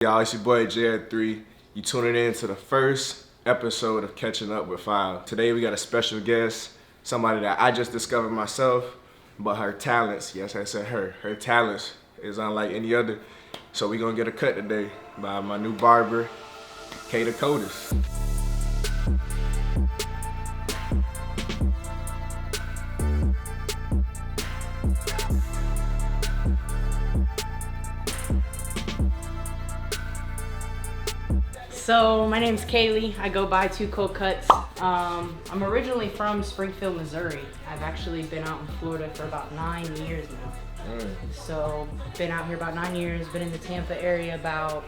Y'all, it's your boy J3. You tuning in to the first episode of Catching Up with Five. Today we got a special guest, somebody that I just discovered myself, but her talents, yes I said her talents is unlike any other. So we gonna get a cut today by my new barber, TooColdCutz. So my name's Kaylee. I go by TooColdCutz. I'm originally from Springfield, Missouri. I've actually been out in Florida for about 9 years now. So been out here about 9 years. Been in the Tampa area about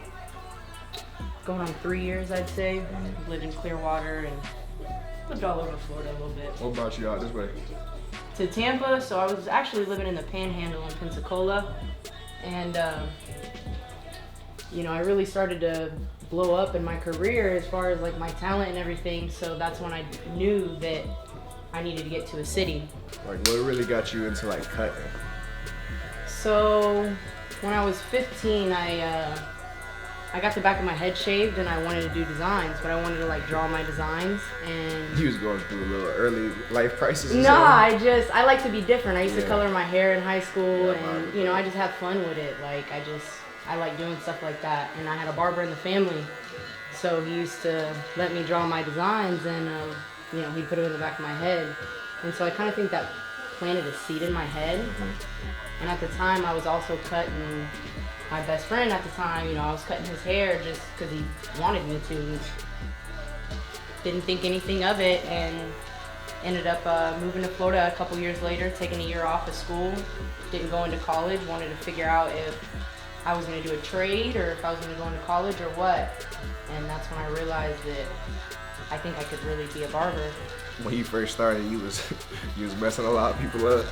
going on 3 years, I'd say. Lived in Clearwater and lived all over Florida a little bit. What about you out this way? To Tampa, so I was actually living in the Panhandle in Pensacola, and I really started to blow up in my career as far as like my talent and everything. So that's when I knew that I needed to get to a city. Like, what really got you into like cutting? So when I was 15, I got the back of my head shaved and I wanted to do designs, but I wanted to like draw my designs. And You was going through a little early life crisis. No, I like to be different. I used to color my hair in high school, Yeah, and I just have fun with it. Like I like doing stuff like that. And I had a barber in the family, so he used to let me draw my designs, and he'd put it in the back of my head. And so I kind of think that planted a seed in my head. And at the time, I was also cutting my best friend at the time. I was cutting his hair just because he wanted me to. Didn't think anything of it, and ended up moving to Florida a couple years later, taking a year off of school. Didn't go into college. Wanted to figure out if I was going to do a trade or if I was going to go into college or what. And that's when I realized that I think I could really be a barber. When you first started, you was messing a lot of people up.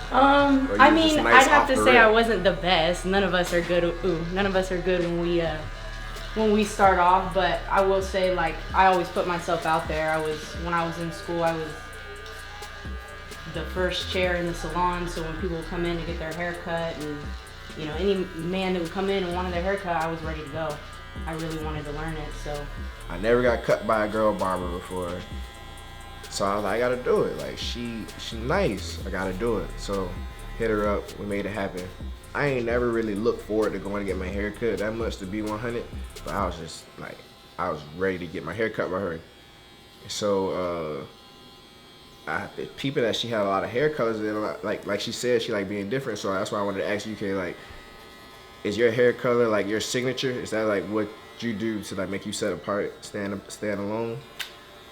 I'd have to say I wasn't the best. None of us are good. None of us are good when we start off. But I will say, like, I always put myself out there. When I was in school, I was the first chair in the salon. So when people would come in to get their hair cut, and any man that would come in and wanted their haircut, I was ready to go. I really wanted to learn it, so. I never got cut by a girl barber before. So I was like, I gotta do it. Like, she nice. I gotta do it. So hit her up, we made it happen. I ain't never really looked forward to going to get my hair cut that much, to be 100, but I was just like, I was ready to get my hair cut by her. So people that she had a lot of hair colors, like she said, she like being different. So that's why I wanted to ask you, Kay, like, is your hair color like your signature? Is that like what you do to like make you set apart, stand alone?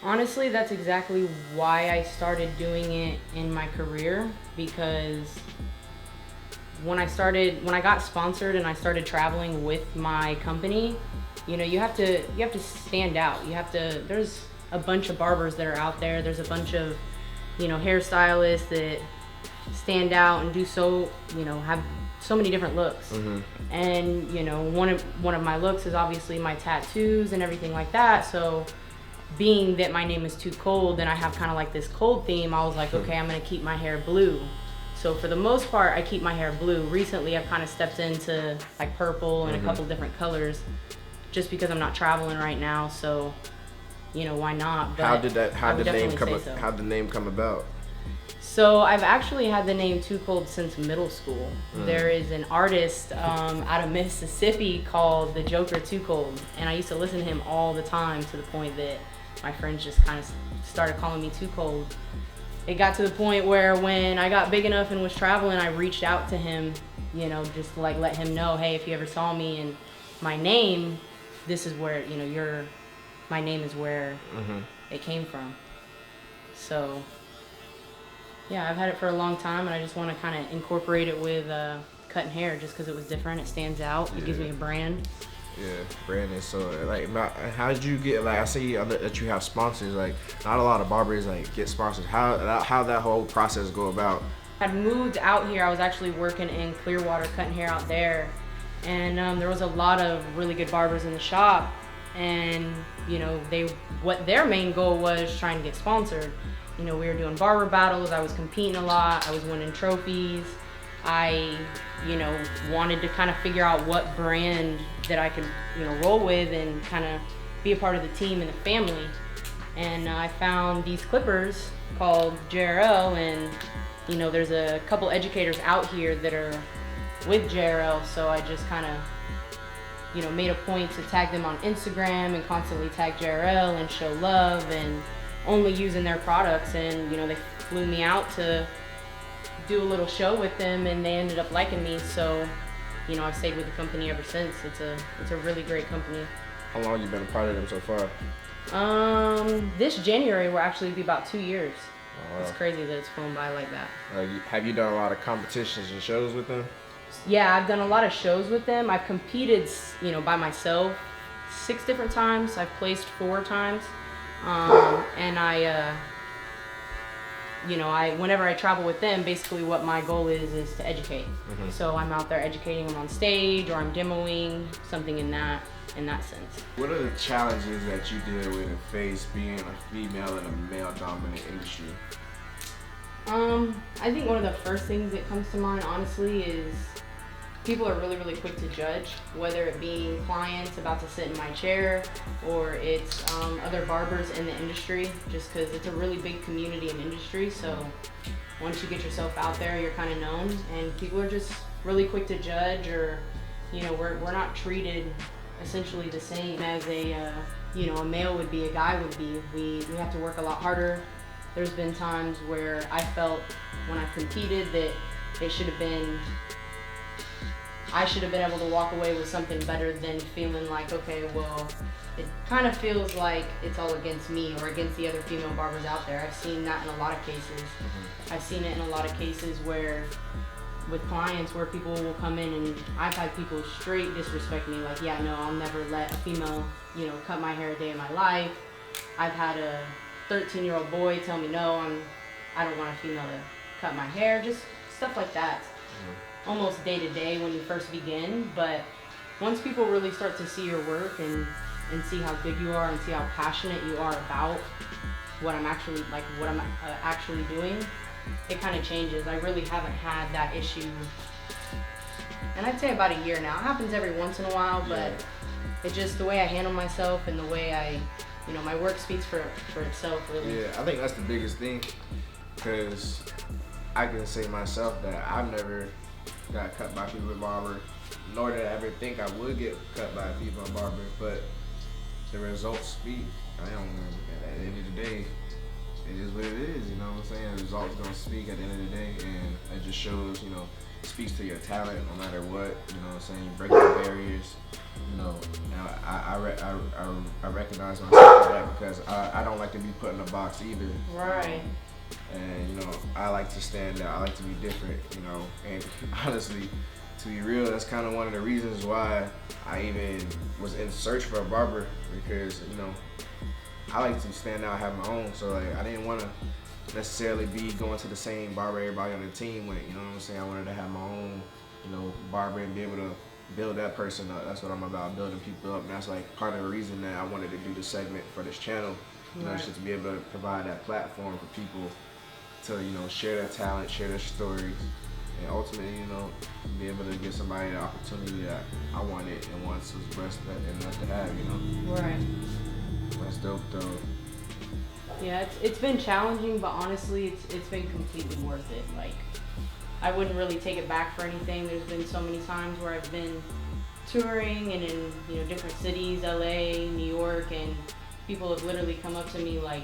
Honestly, that's exactly why I started doing it in my career, because when I got sponsored and I started traveling with my company, you have to stand out. There's a bunch of barbers that are out there. There's a bunch of hairstylists that stand out and do have so many different looks. And one of my looks is obviously my tattoos and everything like that. So being that my name is TooCold and I have kind of like this cold theme, I was like, okay, I'm gonna keep my hair blue. So for the most part, I keep my hair blue. Recently, I've kind of stepped into like purple and a couple different colors, just because I'm not traveling right now. So why not? But How did the name come about? So I've actually had the name TooCold since middle school. There is an artist out of Mississippi called the Joker TooCold, and I used to listen to him all the time, to the point that my friends just kind of started calling me TooCold. It got to the point where when I got big enough and was traveling, I reached out to him, just to like let him know, hey, if you ever saw me and my name, this is where, my name is where it came from. So yeah, I've had it for a long time, and I just want to kind of incorporate it with cutting hair, just because it was different. It stands out. It gives me a brand. Yeah, branding. So like, how did you get, like, I see that you have sponsors. Like, not a lot of barbers like get sponsors. How that whole process go about? I'd moved out here. I was actually working in Clearwater, cutting hair out there, and there was a lot of really good barbers in the shop, and what their main goal was trying to get sponsored. We were doing barber battles. I was competing a lot. I was winning trophies. I, wanted to kind of figure out what brand that I could, roll with and kind of be a part of the team and the family. And I found these clippers called JRL, and there's a couple educators out here that are with JRL, so I just kind of made a point to tag them on Instagram and constantly tag JRL and show love and only using their products. And they flew me out to do a little show with them, and they ended up liking me. So I've stayed with the company ever since. It's a really great company. How long you been a part of them so far? This January will actually be about 2 years. Oh, wow. It's crazy that it's flown by like that. Have you done a lot of competitions and shows with them? Yeah, I've done a lot of shows with them. I've competed, by myself 6 different times. I've placed 4 times. And whenever I travel with them, basically what my goal is to educate. Mm-hmm. So I'm out there educating them on stage, or I'm demoing something in that sense. What are the challenges that you deal with and face being a female in a male-dominant industry? I think one of the first things that comes to mind, honestly, is people are really, really quick to judge, whether it be clients about to sit in my chair or it's other barbers in the industry, just because it's a really big community and industry. So once you get yourself out there, you're kind of known, and people are just really quick to judge, or we're not treated essentially the same as a male would be, a guy would be. We have to work a lot harder. There's been times where I felt when I competed that I should have been able to walk away with something better than feeling like, okay, well, it kind of feels like it's all against me or against the other female barbers out there. I've seen that in a lot of cases. Mm-hmm. I've seen it in a lot of cases where, with clients, where people will come in, and I've had people straight disrespect me, like, yeah, no, I'll never let a female, cut my hair a day in my life. I've had a 13-year-old boy tell me, no, I don't want a female to cut my hair, just stuff like that. Mm-hmm. Almost day to day when you first begin, but once people really start to see your work and see how good you are and see how passionate you are about what I'm actually doing, it kind of changes. I really haven't had that issue, and I'd say about a year now. It happens every once in a while, but it's just the way I handle myself and the way I, my work speaks for itself, really. Yeah, I think that's the biggest thing, because I can say myself that I've never got cut by a female barber, nor did I ever think I would get cut by a female barber, but the results speak. At the end of the day, it is what it is, you know what I'm saying? The results gonna speak at the end of the day, and it just shows, it speaks to your talent no matter what, you know what I'm saying? You break the barriers, and I recognize myself for that, because I don't like to be put in a box either. Right. And I like to stand out, I like to be different, and honestly, to be real, that's kind of one of the reasons why I even was in search for a barber, because I like to stand out, have my own. So like, I didn't want to necessarily be going to the same barber everybody on the team went, you know what I'm saying? I wanted to have my own, barber, and be able to build that person up. That's what I'm about, building people up. And that's like part of the reason that I wanted to do this segment for this channel, just to be able to provide that platform for people to, share their talent, share their stories, and ultimately, be able to give somebody the opportunity that I wanted and once was blessed enough to have, Right. That's dope, though. Yeah, it's been challenging, but honestly, it's been completely worth it. Like, I wouldn't really take it back for anything. There's been so many times where I've been touring and in different cities, LA, New York, and people have literally come up to me like,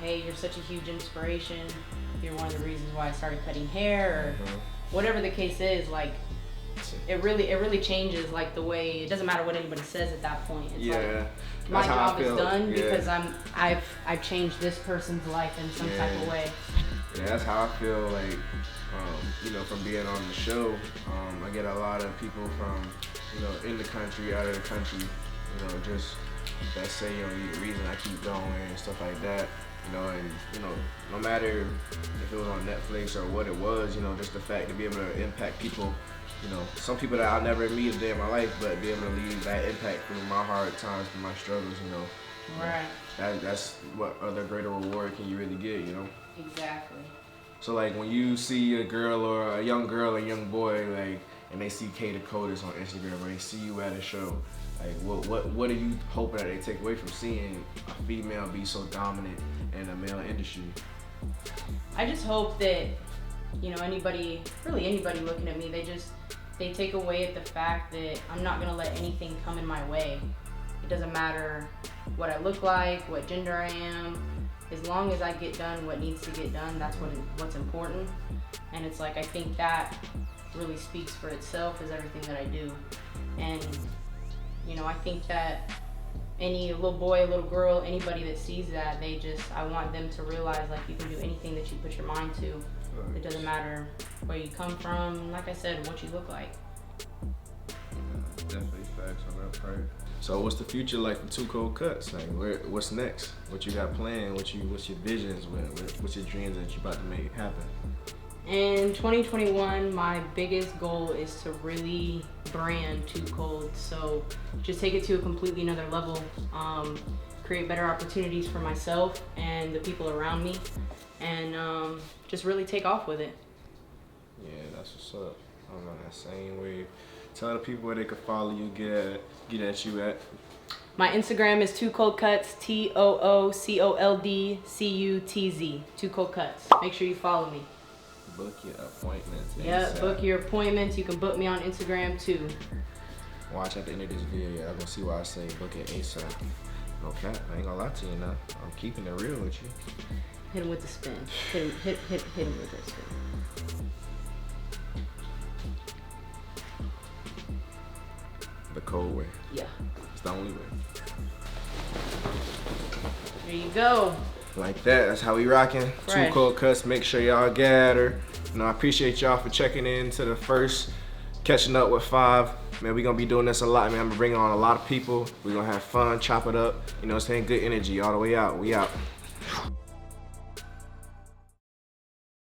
hey, you're such a huge inspiration. You're one of the reasons why I started cutting hair, or whatever the case is. Like, it really changes, like, the way, it doesn't matter what anybody says at that point. It's like, my job is done because I've changed this person's life in some type of way. Yeah, that's how I feel, like, from being on the show. I get a lot of people from, in the country, out of the country, just that say, you're the reason I keep going and stuff like that. And no matter if it was on Netflix or what it was, just the fact to be able to impact people, some people that I'll never meet a day in my life, but be able to leave that impact through my hard times, through my struggles, Right. That's what other greater reward can you really get, Exactly. So like when you see a girl or a young girl or young boy, like, and they see TooColdCutz on Instagram, or they see you at a show, like what are you hoping that they take away from seeing a female be so dominant in the male industry? I just hope that, you know, anybody looking at me, they take away at the fact that I'm not gonna let anything come in my way. It doesn't matter what I look like, what gender I am. As long as I get done what needs to get done, that's what's important. And it's like, I think that really speaks for itself as everything that I do. And, you know, I think that any little boy, little girl, anybody that sees that, I want them to realize, like, you can do anything that you put your mind to. It doesn't matter where you come from, like I said, what you look like. Yeah, definitely facts on that part. So what's the future like for TooColdCutz? Like, what's next? What you got planned? What's your visions? What's your dreams that you about to make happen? In 2021, my biggest goal is to really brand TooCold. So just take it to a completely another level. Create better opportunities for myself and the people around me, and just really take off with it. Yeah, that's what's up. I'm on that same wave. Tell the people where they can follow you, get at you at. My Instagram is TooColdCutz, TooColdCutz. TooColdCutz. Make sure you follow me. Book your appointments. Yeah, book your appointments. You can book me on Instagram too. Watch at the end of this video. Yeah, I'm gonna see why I say book it ASAP. No cap, I ain't gonna lie to you now. I'm keeping it real with you. Hit him with the spin. Hit him with the spin. The cold way. Yeah. It's the only way. There you go. Like that, that's how we rocking. Fresh. TooColdCutz, make sure y'all get her. You know, I appreciate y'all for checking in to the first Catching Up with 5. Man, we gonna be doing this a lot, man. I'm gonna bring on a lot of people. We gonna have fun, chop it up. You know what I'm saying? Good energy all the way out. We out.